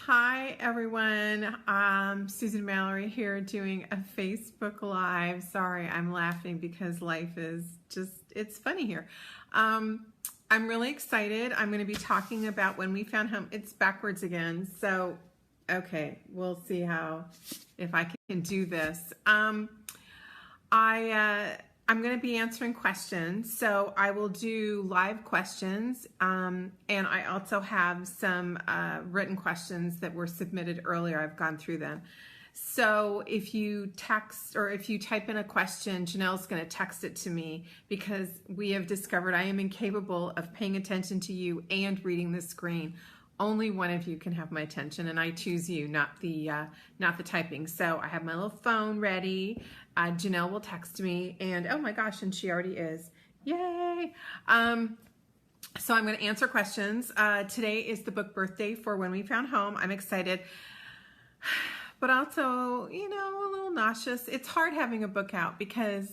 Hi everyone, Susan Mallery here doing a Facebook Live. Sorry, I'm laughing because life is just, it's funny here. I'm really excited. I'm going to be talking about When We Found Home. It's backwards again, so okay, we'll see if I can do this. I'm going to be answering questions, so I will do live questions, and I also have some written questions that were submitted earlier. I've gone through them. So if you text or if you type in a question, Janelle's going to text it to me because we have discovered I am incapable of paying attention to you and reading the screen. Only one of you can have my attention, and I choose you, not the typing. So I have my little phone ready. Janelle will text me, and oh my gosh, and she already is. Yay! So I'm going to answer questions. Today is the book birthday for When We Found Home. I'm excited, but also, you know, a little nauseous. It's hard having a book out because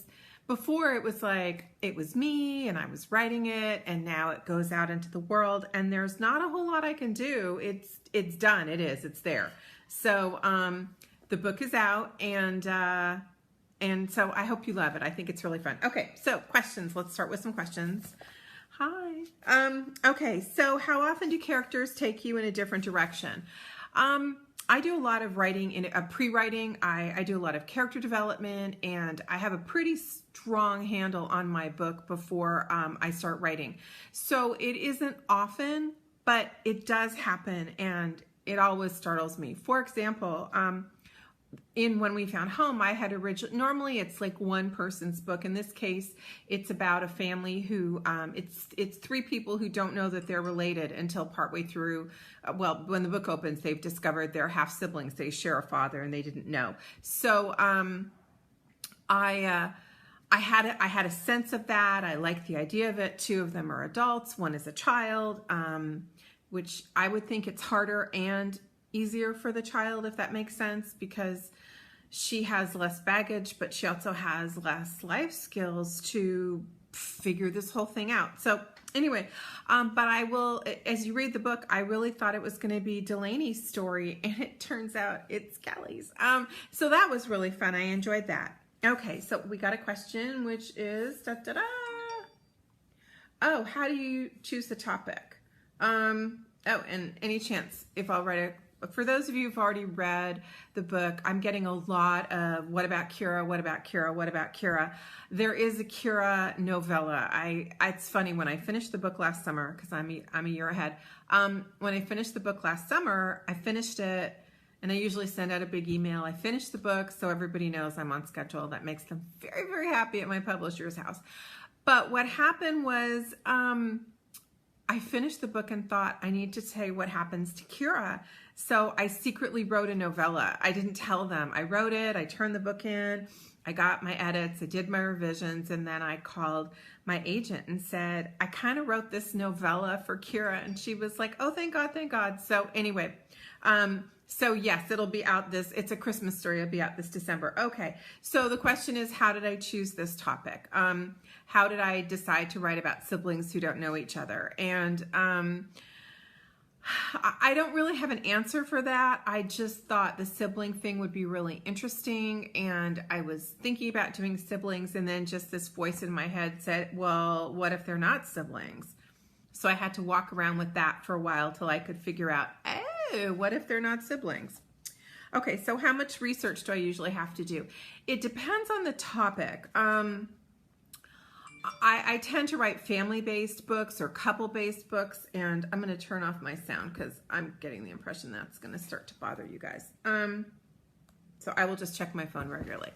before it was like, it was me and I was writing it, and now it goes out into the world and there's not a whole lot I can do. It's done. It's there. So the book is out, and so I hope you love it. I think it's really fun. Okay, so questions. Let's start with some questions. Hi. Okay, so how often do characters take you in a different direction? I do a lot of writing, pre-writing. I do a lot of character development, and I have a pretty strong handle on my book before I start writing. So it isn't often, but it does happen, and it always startles me. For example, in When We Found Home, I had normally it's like one person's book. In this case, it's about a family who, it's three people who don't know that they're related until partway through. Well, when the book opens, they've discovered they're half siblings. They share a father and they didn't know. So I had a sense of that. I liked the idea of it. Two of them are adults. One is a child, which I would think it's harder and easier for the child, if that makes sense, because she has less baggage, but she also has less life skills to figure this whole thing out. So anyway, but I will, as you read the book, I really thought it was going to be Delaney's story, and it turns out it's Kelly's. So that was really fun. I enjoyed that. Okay, so we got a question, which is, oh, how do you choose the topic? Oh, and any chance if I'll write a, for those of you who've already read the book, I'm getting a lot of what about Kira, what about Kira, what about Kira. There is a Kira novella. It's funny, when I finished the book last summer, because I'm a year ahead, when I finished the book last summer, I finished it, and I usually send out a big email. I finished the book so everybody knows I'm on schedule. That makes them very, very happy at my publisher's house. But what happened was I finished the book and thought, I need to say what happens to Kira. So I secretly wrote a novella. I didn't tell them. I wrote it, I turned the book in, I got my edits, I did my revisions, and then I called my agent and said, I kind of wrote this novella for Kira. And she was like, oh, thank God, thank God. So anyway, so yes, it'll be out it's a Christmas story. It'll be out this December. Okay. So the question is, how did I choose this topic? How did I decide to write about siblings who don't know each other? And I don't really have an answer for that. I just thought the sibling thing would be really interesting, and I was thinking about doing siblings, and then just this voice in my head said, well, what if they're not siblings? So I had to walk around with that for a while till I could figure out, oh, what if they're not siblings? Okay, so how much research do I usually have to do? It depends on the topic. I tend to write family-based books or couple-based books, and I'm going to turn off my sound because I'm getting the impression that's going to start to bother you guys. So I will just check my phone regularly.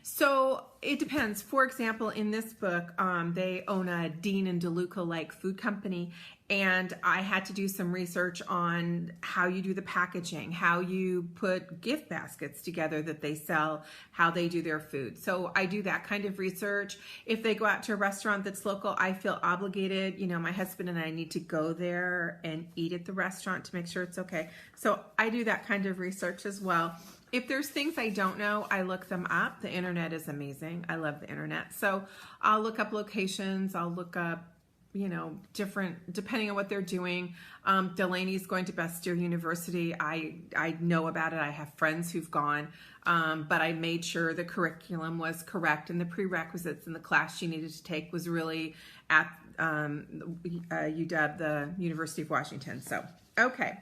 So it depends. For example, in this book, they own a Dean and DeLuca-like food company, and I had to do some research on how you do the packaging, how you put gift baskets together that they sell, how they do their food. So I do that kind of research. If they go out to a restaurant that's local, I feel obligated. You know, my husband and I need to go there and eat at the restaurant to make sure it's okay. So I do that kind of research as well. If there's things I don't know, I look them up. The internet is amazing. I love the internet. So I'll look up locations. I'll look up, different, depending on what they're doing. Delaney's going to Bastyr University. I know about it. I have friends who've gone, but I made sure the curriculum was correct and the prerequisites in the class she needed to take was really at UW, the University of Washington. So, okay.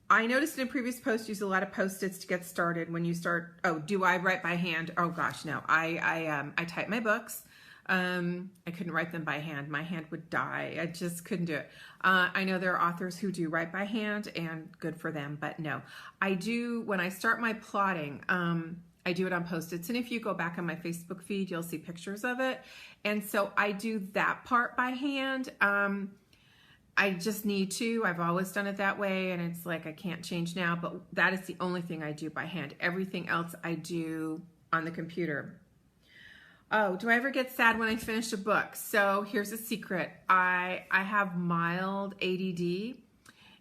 I noticed in a previous post, use a lot of Post-its to get started when you start. Oh, do I write by hand? Oh gosh, no. I type my books. I couldn't write them by hand. My hand would die. I just couldn't do it. I know there are authors who do write by hand, and good for them, but no. I do, when I start my plotting, I do it on Post-its, and if you go back on my Facebook feed, you'll see pictures of it. And so I do that part by hand. I just need to. I've always done it that way, and it's like I can't change now, but that is the only thing I do by hand. Everything else I do on the computer. Oh, do I ever get sad when I finish a book? So here's a secret. I have mild ADD,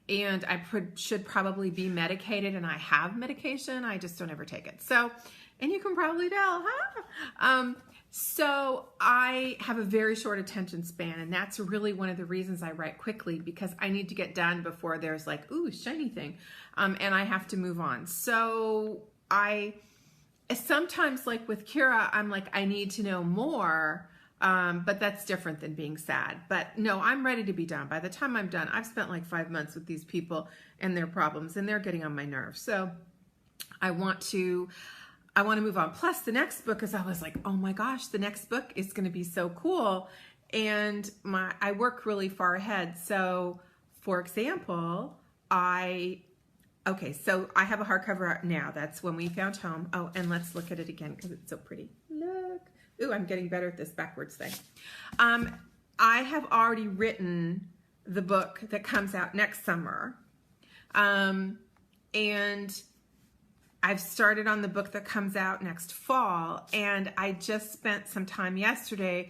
and I should probably be medicated, and I have medication. I just don't ever take it. So, and you can probably tell, huh? So I have a very short attention span, and that's really one of the reasons I write quickly, because I need to get done before there's like, ooh, shiny thing, and I have to move on. So sometimes, like with Kira, I'm like, I need to know more, but that's different than being sad. But no, I'm ready to be done. By the time I'm done, I've spent like 5 months with these people and their problems, and they're getting on my nerves. So I want to move on. Plus, the next book is, I was like, oh my gosh, the next book is going to be so cool. And I work really far ahead. So, for example, okay, so I have a hardcover out now. That's When We Found Home. Oh, and let's look at it again because it's so pretty. Look. Ooh, I'm getting better at this backwards thing. I have already written the book that comes out next summer. And I've started on the book that comes out next fall, and I just spent some time yesterday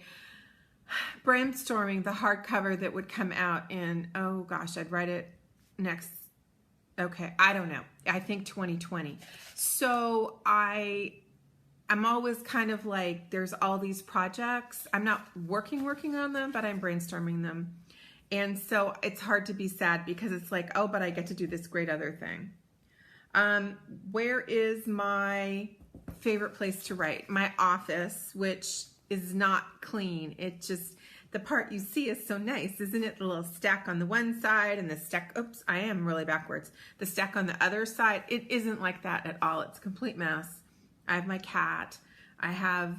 brainstorming the hardcover that would come out in, oh gosh, I'd write it next, okay, I don't know, I think 2020. So I'm always kind of like, there's all these projects. I'm not working on them, but I'm brainstorming them. And so it's hard to be sad because it's like, oh, but I get to do this great other thing. Where is my favorite place to write? My office, which is not clean. It just, the part you see is so nice, isn't it? The little stack on the one side and the stack, oops, I am really backwards. The stack on the other side, it isn't like that at all. It's a complete mess. I have my cat. I have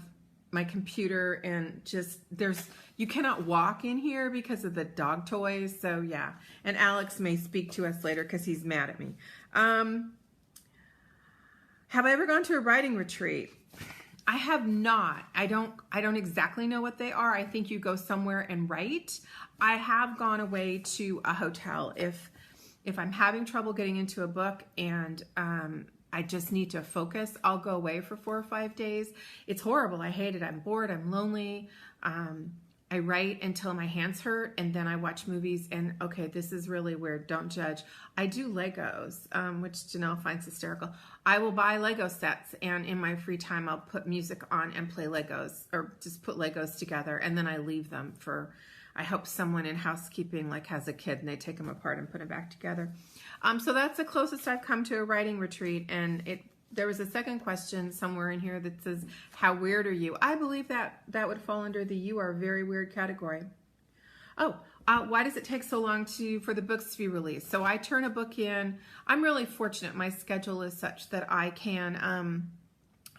my computer, and just, you cannot walk in here because of the dog toys. So yeah, and Alex may speak to us later because he's mad at me. Have I ever gone to a writing retreat? I have not. I don't exactly know what they are. I think you go somewhere and write. I have gone away to a hotel if I'm having trouble getting into a book and I just need to focus. I'll go away for 4 or 5 days. It's horrible. I hate it. I'm bored. I'm lonely. I write until my hands hurt, and then I watch movies, and okay, this is really weird. Don't judge. I do Legos, which Janelle finds hysterical. I will buy Lego sets, and in my free time, I'll put music on and play Legos, or just put Legos together, and then I leave them for, I hope someone in housekeeping like has a kid, and they take them apart and put them back together. So that's the closest I've come to a writing retreat, and there was a second question somewhere in here that says, how weird are you? I believe that would fall under the you are very weird category. Oh, why does it take so long for the books to be released? So I turn a book in. I'm really fortunate. My schedule is such that I can,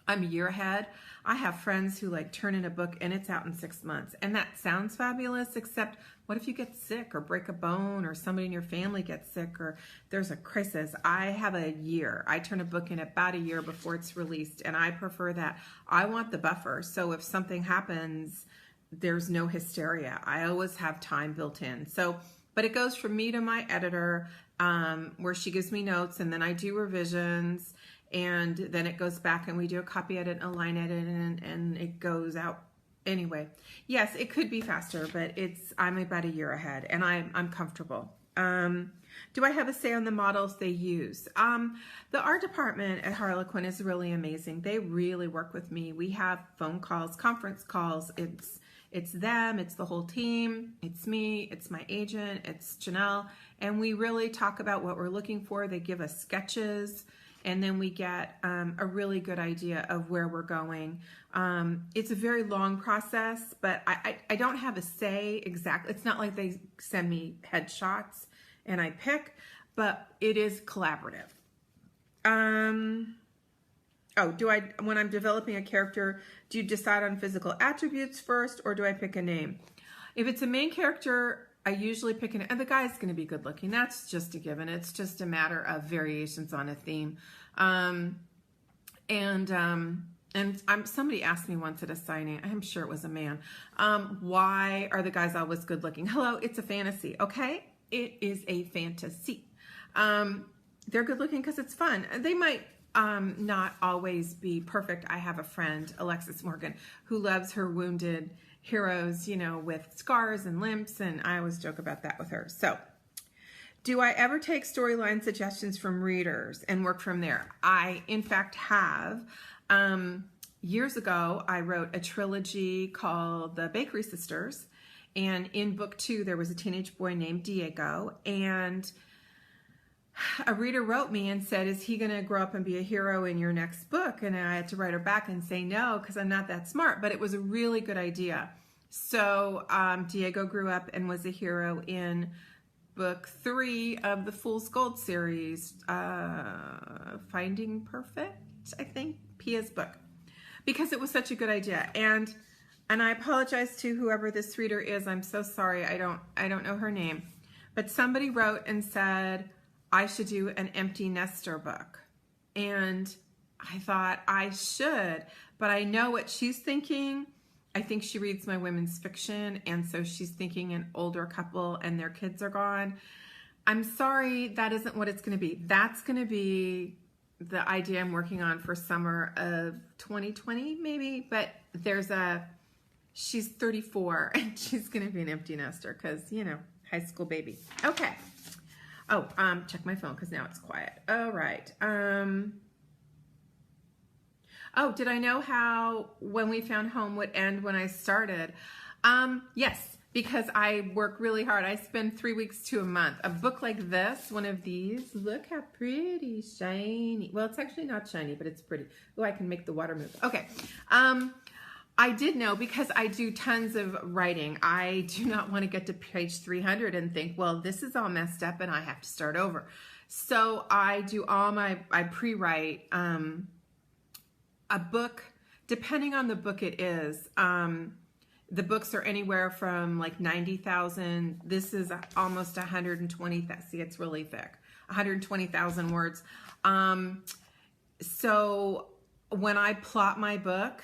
I'm a year ahead. I have friends who like turn in a book and it's out in 6 months. And that sounds fabulous, except what if you get sick or break a bone or somebody in your family gets sick or there's a crisis? I have a year. I turn a book in about a year before it's released, and I prefer that. I want the buffer. So if something happens, there's no hysteria. I always have time built in. So, but it goes from me to my editor, where she gives me notes, and then I do revisions, and then it goes back and we do a copy edit, a line edit, and it goes out. Anyway, yes, it could be faster, but I'm about a year ahead, and I'm comfortable. Do I have a say on the models they use? The art department at Harlequin is really amazing. They really work with me. We have phone calls, conference calls. It's them, it's the whole team, it's me, it's my agent, it's Janelle, and we really talk about what we're looking for. They give us sketches, and then we get a really good idea of where we're going. It's a very long process, but I don't have a say exactly. It's not like they send me headshots and I pick, but it is collaborative. When I'm developing a character, do you decide on physical attributes first, or do I pick a name? If it's a main character, I usually pick and the guy's going to be good looking. That's just a given. It's just a matter of variations on a theme. Somebody asked me once at a signing, I'm sure it was a man, why are the guys always good looking? Hello, it's a fantasy, okay? It is a fantasy. They're good looking because it's fun. They might not always be perfect. I have a friend, Alexis Morgan, who loves her wounded heroes, you know, with scars and limps, and I always joke about that with her. So, do I ever take storyline suggestions from readers and work from there? I, in fact, have. Years ago, I wrote a trilogy called The Bakery Sisters, and in book 2, there was a teenage boy named Diego, and a reader wrote me and said, is he going to grow up and be a hero in your next book? And I had to write her back and say no, because I'm not that smart, but it was a really good idea. So Diego grew up and was a hero in book 3 of the Fool's Gold series, Finding Perfect, I think, Pia's book, because it was such a good idea. And I apologize to whoever this reader is. I'm so sorry. I don't know her name, but somebody wrote and said, I should do an empty nester book. And I thought I should, but I know what she's thinking. I think she reads my women's fiction, and so she's thinking an older couple and their kids are gone. I'm sorry, that isn't what it's going to be. That's going to be the idea I'm working on for summer of 2020, maybe, but she's 34 and she's going to be an empty nester because, you know, high school baby. Okay. Oh, check my phone because now it's quiet. All right. Oh, did I know how When We Found Home would end when I started? Yes, because I work really hard. I spend 3 weeks to a month. A book like this, one of these, look how pretty, shiny. Well, it's actually not shiny, but it's pretty. Oh, I can make the water move. Okay. I did know because I do tons of writing. I do not want to get to page 300 and think, well, this is all messed up and I have to start over. So I do I pre-write a book, depending on the book it is. The books are anywhere from like 90,000. This is almost 120,000. See, it's really thick. 120,000 words. So when I plot my book,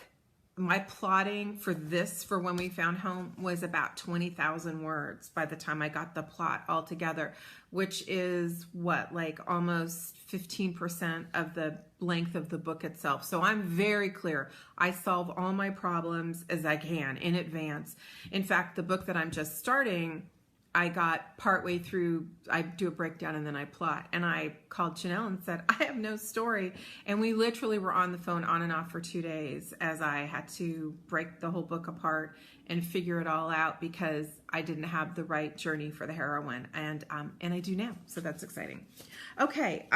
my plotting for When We Found Home was about 20,000 words by the time I got the plot all together, which is like almost 15% of the length of the book itself. So I'm very clear. I solve all my problems as I can in advance. In fact, the book that I'm just starting, I got partway through, I do a breakdown and then I plot. And I called Janelle and said, I have no story. And we literally were on the phone on and off for 2 days as I had to break the whole book apart and figure it all out because I didn't have the right journey for the heroine. And I do now. So that's exciting. Okay.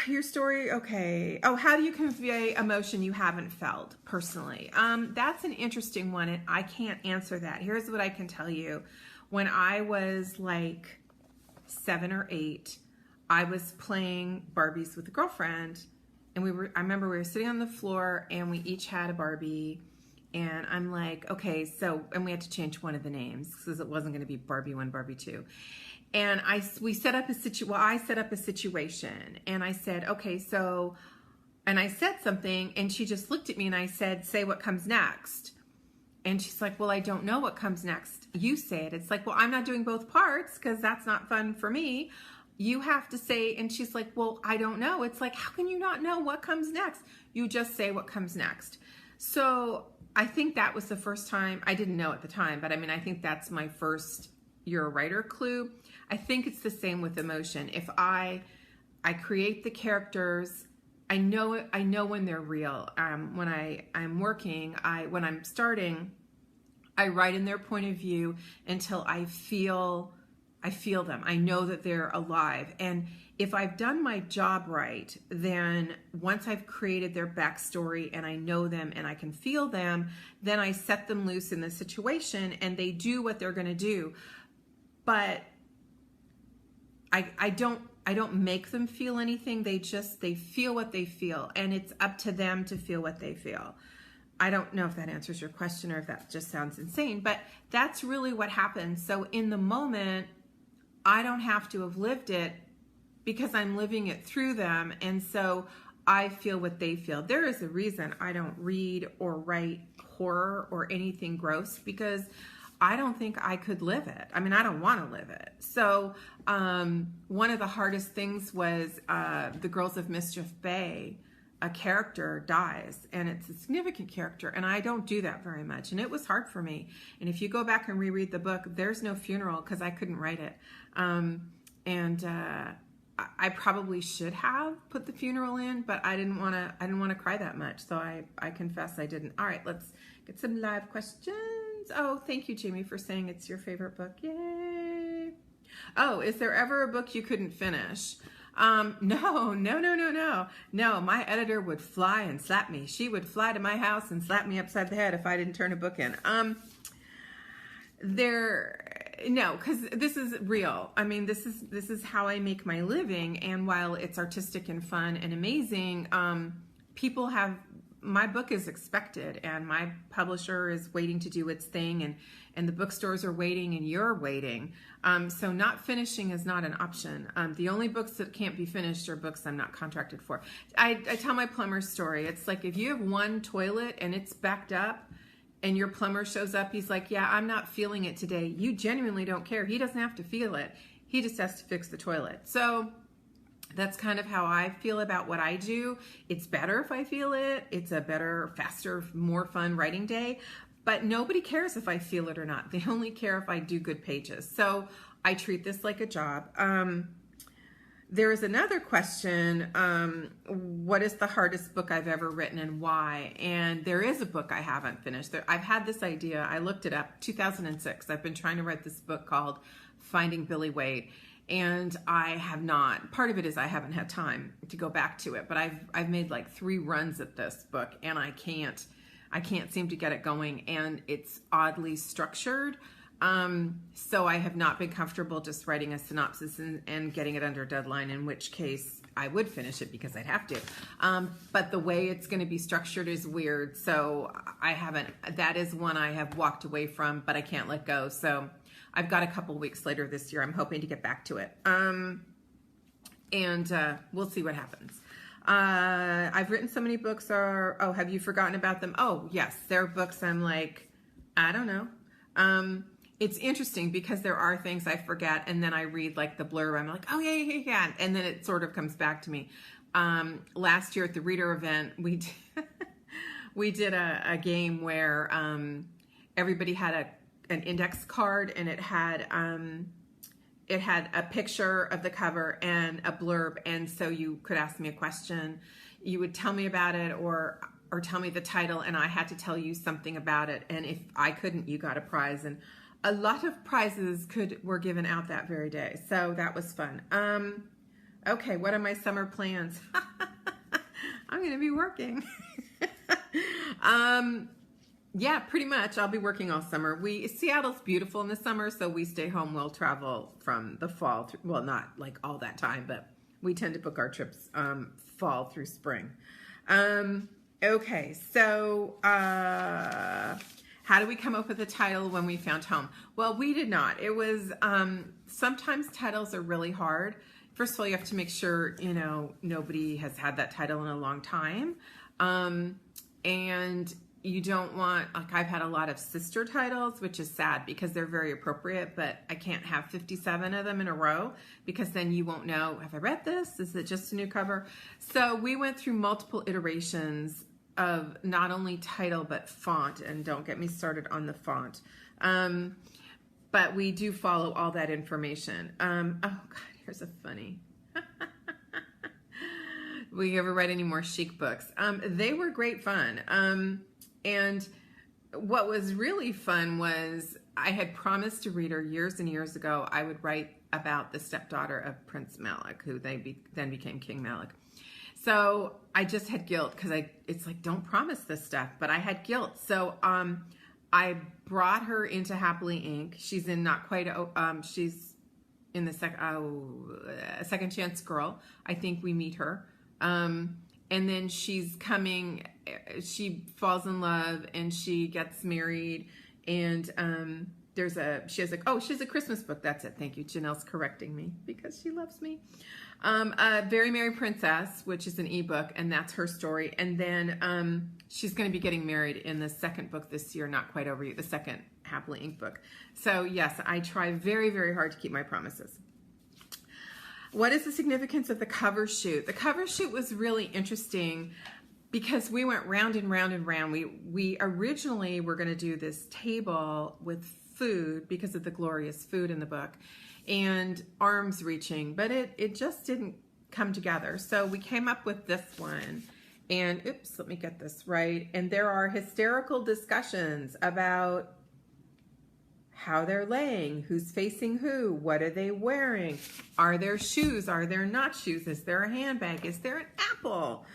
Your story, okay. Oh, how do you convey emotion you haven't felt personally? That's an interesting one, and I can't answer that. Here's what I can tell you. When I was like 7 or 8, I was playing Barbies with a girlfriend, and I remember we were sitting on the floor, and we each had a Barbie, and I'm like, okay, and we had to change one of the names because it wasn't going to be Barbie 1, Barbie 2. And I set up a situation, and I said, okay, and I said something, and she just looked at me, and I said, say what comes next. And she's like, well, I don't know what comes next. You say it. It's like, well, I'm not doing both parts because that's not fun for me. You have to say, and she's like, well, I don't know. It's like, how can you not know what comes next? You just say what comes next. So I think that was the first time. I didn't know at the time, but I mean, I think that's my first you're a writer clue. I think it's the same with emotion. If I create the characters know when they're real. When I'm working, when I'm starting, I write in their point of view until I feel them. I know that they're alive. And if I've done my job right, then once I've created their backstory and I know them and I can feel them, then I set them loose in the situation and they do what they're going to do. But I don't make them feel anything. They feel what they feel, and it's up to them to feel what they feel. I don't know if that answers your question or if that just sounds insane, but that's really what happens. So in the moment, I don't have to have lived it because I'm living it through them. And so I feel what they feel. There is a reason I don't read or write horror or anything gross, because I don't think I could live it. I mean, I don't want to live it. So one of the hardest things was The Girls of Mischief Bay. A character dies, and it's a significant character, and I don't do that very much, and it was hard for me. And if you go back and reread the book, there's no funeral because I couldn't write it. I probably should have put the funeral in, but I didn't want to cry that much, so I confess I didn't. All right, let's get some live questions. Oh, thank you, Jamie, for saying it's your favorite book. Yay! Oh, is there ever a book you couldn't finish? No. My editor would fly and slap me. She would fly to my house and slap me upside the head if I didn't turn a book in. No, because this is real. I mean, this is how I make my living. And while it's artistic and fun and amazing, my book is expected, and my publisher is waiting to do its thing, and the bookstores are waiting, and you're waiting. So not finishing is not an option. The only books that can't be finished are books I'm not contracted for. I tell my plumber's story. It's like if you have one toilet and it's backed up and your plumber shows up, he's like, yeah, I'm not feeling it today. You genuinely don't care. He doesn't have to feel it. He just has to fix the toilet. So that's kind of how I feel about what I do. It's better if I feel it. It's a better, faster, more fun writing day. But nobody cares if I feel it or not. They only care if I do good pages. So I treat this like a job. There is another question. What is the hardest book I've ever written and why? And there is a book I haven't finished. I've had this idea. I looked it up, 2006. I've been trying to write this book called Finding Billy Wade. And I have not. Part of it is I haven't had time to go back to it. But I've made like 3 runs at this book, and I can't seem to get it going, and it's oddly structured. So I have not been comfortable just writing a synopsis and getting it under deadline, in which case I would finish it because I'd have to. But the way it's going to be structured is weird. So that is one I have walked away from, but I can't let go. So I've got a couple weeks later this year. I'm hoping to get back to it. And we'll see what happens. I've written so many books. Have you forgotten about them? Oh, yes. There are books I'm like, I don't know. It's interesting because there are things I forget, and then I read like the blurb. I'm like, oh, yeah. And then it sort of comes back to me. Last year at the reader event, we did a game where everybody had an index card, and it had a picture of the cover and a blurb, and so you could ask me a question. You would tell me about it or tell me the title, and I had to tell you something about it. And if I couldn't, you got a prize. And a lot of prizes were given out that very day, so that was fun. Okay, what are my summer plans? I'm going to be working. Yeah, pretty much. I'll be working all summer. Seattle's beautiful in the summer, so we stay home. We'll travel from the fall through, well, not like all that time, but we tend to book our trips fall through spring. Okay, so how do we come up with a title when we found home? Well, we did not. It was sometimes titles are really hard. First of all, you have to make sure nobody has had that title in a long time, and you don't want, like, I've had a lot of sister titles, which is sad because they're very appropriate, but I can't have 57 of them in a row because then you won't know, have I read this? Is it just a new cover? So we went through multiple iterations of not only title, but font, and don't get me started on the font. But we do follow all that information. Oh God, here's a funny. Will you ever write any more chic books? They were great fun. And what was really fun was I had promised a reader years and years ago I would write about the stepdaughter of Prince Malik, who then became King Malik. So I just had guilt because it's like, don't promise this stuff, but I had guilt. So I brought her into Happily Inc. She's in not quite, she's in the Second Chance Girl. I think we meet her. And then she's coming, she falls in love and she gets married, and she has a Christmas book. That's it. Thank you. Janelle's correcting me because she loves me. A Very Merry Princess, which is an ebook, and that's her story. And then she's going to be getting married in the second book this year, Not Quite Over You, the second Happily Inc. book. So yes, I try very, very hard to keep my promises. What is the significance of the cover shoot? The cover shoot was really interesting because we went round and round and round. We originally were going to do this table with food because of the glorious food in the book and arms reaching, but it just didn't come together. So we came up with this one, and oops, let me get this right. And there are hysterical discussions about how they're laying, who's facing who, what are they wearing, are there shoes, are there not shoes, is there a handbag, is there an apple?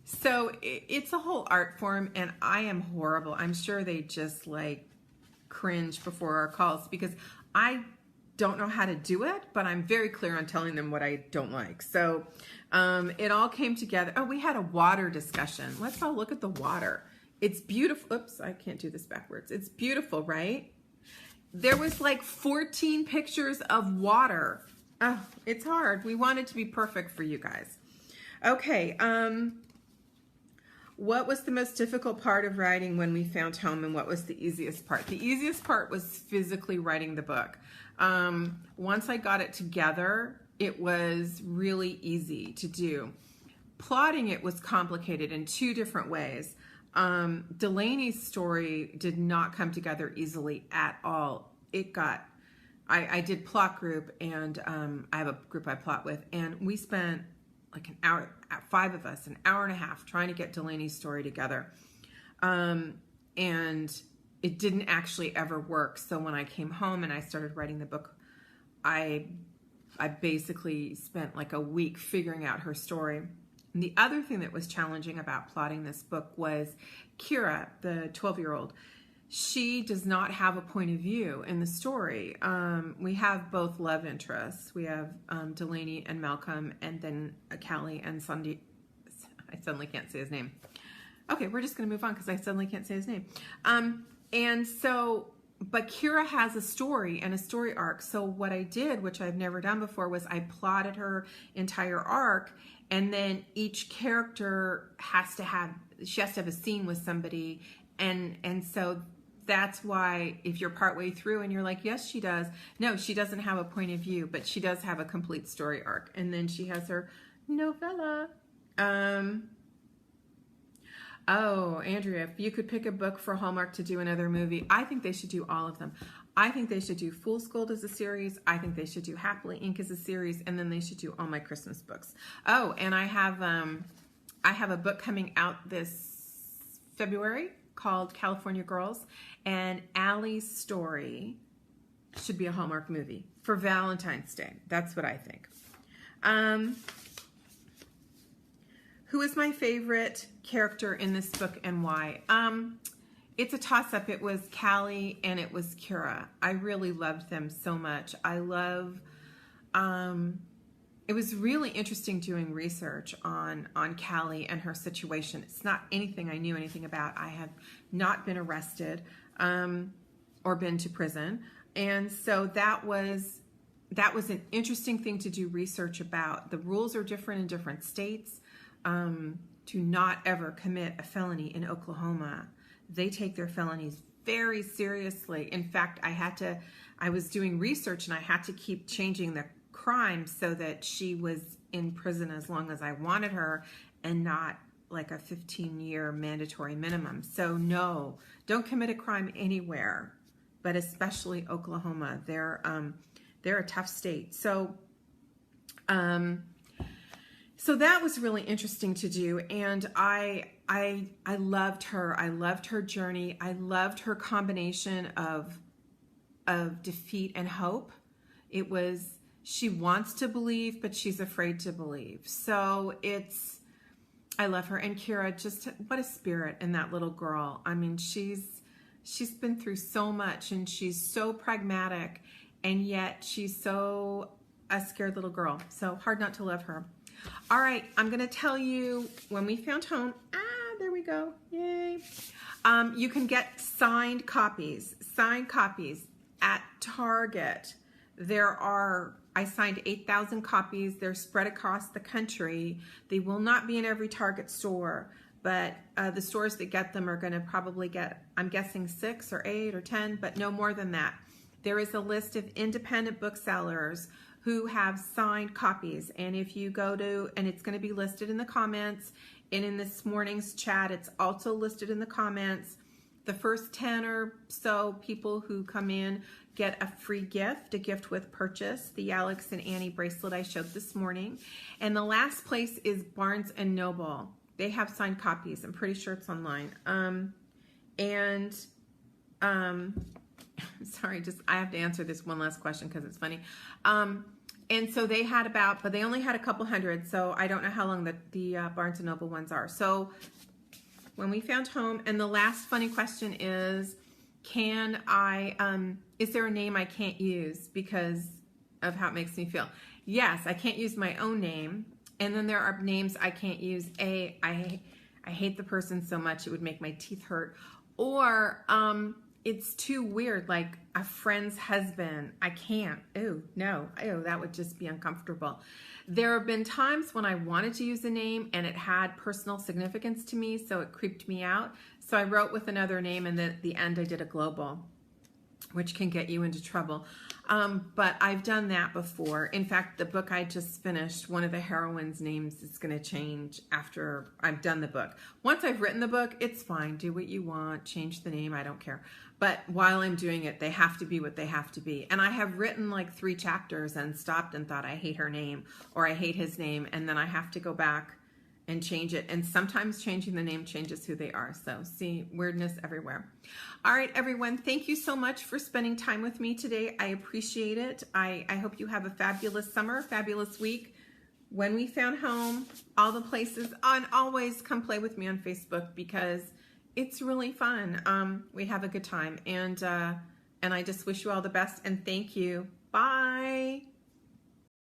So it's a whole art form, and I am horrible. I'm sure they just like cringe before our calls because I don't know how to do it, but I'm very clear on telling them what I don't like. So it all came together. Oh, we had a water discussion. Let's all look at the water. It's beautiful. Oops, I can't do this backwards. It's beautiful, right? There was like 14 pictures of water. Oh, it's hard. We want it to be perfect for you guys. Okay. What was the most difficult part of writing When We Found Home, and what was the easiest part? The easiest part was physically writing the book. Once I got it together, it was really easy to do. Plotting it was complicated in two different ways. Delaney's story did not come together easily at all. I did plot group, and I have a group I plot with, and we spent like an hour, 5 of us, an hour and a half trying to get Delaney's story together. And it didn't actually ever work. So when I came home and I started writing the book, I basically spent like a week figuring out her story. And the other thing that was challenging about plotting this book was Kira, the 12-year-old. She does not have a point of view in the story. We have both love interests. We have Delaney and Malcolm, and then Callie and Sandy. I suddenly can't say his name. Okay, we're just going to move on because I suddenly can't say his name. And so, but Kira has a story and a story arc. So what I did, which I've never done before, was I plotted her entire arc, and then each character has to have a scene with somebody, and so that's why if you're partway through and you're like, yes, she does. No, she doesn't have a point of view, but she does have a complete story arc. And then she has her novella. Oh, Andrea, if you could pick a book for Hallmark to do another movie, I think they should do all of them. I think they should do Fool's Gold as a series. I think they should do Happily Inc. as a series, and then they should do all my Christmas books. Oh, and I have a book coming out this February called California Girls, and Allie's story should be a Hallmark movie for Valentine's Day. That's what I think. Who is my favorite character in this book and why? It's a toss-up. It was Callie and it was Kira. I really loved them so much. It was really interesting doing research on Callie and her situation. It's not anything I knew anything about. I have not been arrested or been to prison. And so that was an interesting thing to do research about. The rules are different in different states. To not ever commit a felony in Oklahoma. They take their felonies very seriously. In fact, I was doing research and I had to keep changing the crime so that she was in prison as long as I wanted her and not like a 15-year mandatory minimum. So no, don't commit a crime anywhere, but especially Oklahoma. They're a tough state. So So that was really interesting to do, and I loved her. I loved her journey. I loved her combination of defeat and hope. It was, she wants to believe, but she's afraid to believe. So I love her. And Kira, just what a spirit in that little girl. I mean, she's been through so much, and she's so pragmatic, and yet she's so a scared little girl. So hard not to love her. All right, I'm going to tell you when we found home. There we go. Yay. You can get signed copies at Target. I signed 8,000 copies. They're spread across the country. They will not be in every Target store, but the stores that get them are going to probably get, I'm guessing 6 or 8 or 10, but no more than that. There is a list of independent booksellers who have signed copies, and if you go to, and it's going to be listed in the comments, and in this morning's chat, it's also listed in the comments. The first 10 or so people who come in get a free gift, a gift with purchase, the Alex and Annie bracelet I showed this morning. And the last place is Barnes & Noble. They have signed copies. I'm pretty sure it's online. Sorry, I have to answer this one last question because it's funny. And so they had but they only had a couple hundred, so I don't know how long the Barnes & Noble ones are. So when we found home, and the last funny question is, is there a name I can't use because of how it makes me feel? Yes, I can't use my own name. And then there are names I can't use. I hate the person so much it would make my teeth hurt. Or it's too weird, like a friend's husband. I can't. Ooh, no. Ew, that would just be uncomfortable. There have been times when I wanted to use a name and it had personal significance to me, so it creeped me out. So I wrote with another name, and then at the end I did a global, which can get you into trouble. But I've done that before. In fact, the book I just finished, one of the heroines' names is going to change after I've done the book. Once I've written the book, it's fine. Do what you want. Change the name. I don't care. But while I'm doing it, they have to be what they have to be. And I have written like 3 chapters and stopped and thought, I hate her name or I hate his name. And then I have to go back and change it. And sometimes changing the name changes who they are. So see, weirdness everywhere. All right, everyone. Thank you so much for spending time with me today. I appreciate it. I hope you have a fabulous summer, fabulous week. When we found home, all the places, and always come play with me on Facebook because it's really fun. We have a good time, and I just wish you all the best, and thank you. Bye.